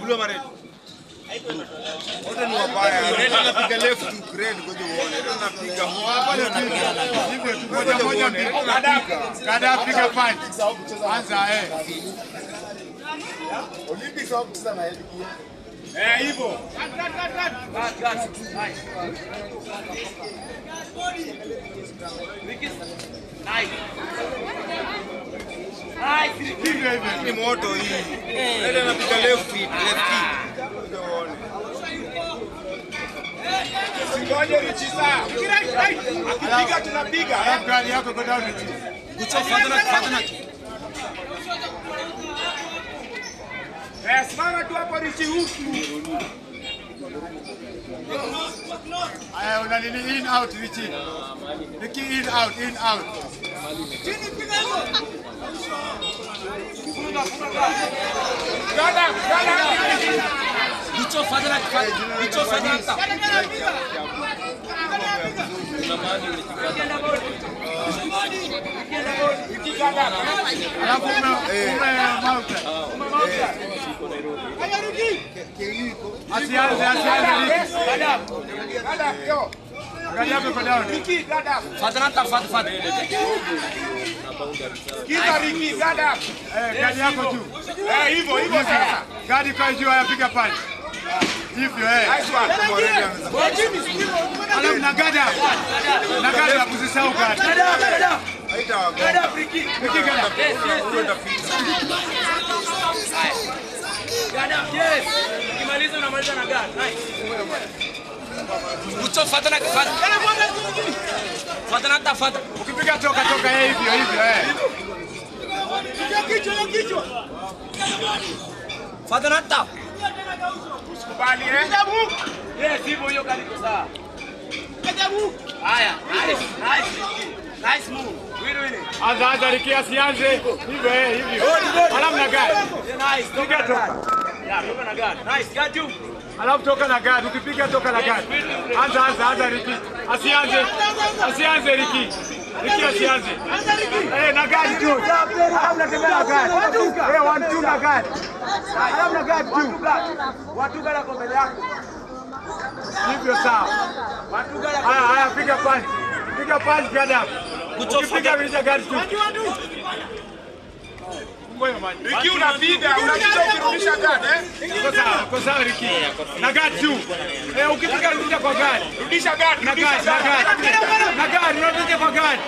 jamani. Wote ni wabaya. Anapiga left to grade ngoja uone. Anapiga hivyo tu moja kada piga punch. Anza Olympics au kucheza na hili. Hivyo. Ni moto hii. Ndio anapiga left feet. Ngoja Richisa. Akipiga tunapiga. Gari yako go down Richisa. Kuchofadana. Simama tu hapo Richi huku. Aya unalini in out Richi. Niki in out. Chini piga hiyo. Funga. Gada. Kuchofadana. Gadi kwa juu ayapiga punch. Hivyo alafu nagada kusisahau gada. Gada friki. Gada, yes. Ukimaliza unamaliza na gada. Nice. Uchofuata na kifata. Fuata na tafata. Ukipiga toka hivyo. Kichwa. Fuata na tafata. Usikubali Yes, hivyo hiyo gari kwa sawa. Haya, nice move. Wili. Anza Rikia sianze. Hivyo. Alafu na gari. Nice. Piga toka. Toka na gari. Nice. Got you. Alafu toka na gari. Ukipiga toka na gari. Anza Riki. Asianze Riki. Riki asianze. Na gari tu. Alafu natembea na gari. 1-2 na gari. Alafu na gari tu. Watu gari kwa mbele yako. Hivyo sawa. Haya piga punch gada. Ukipiga bila gari tu. Riki unapiga ukirudisha gari Kwa sawa Riki. Na gari tu. Ukipiga rudisha kwa gari. Rudisha gari. Na gari. Rudisha kwa gari.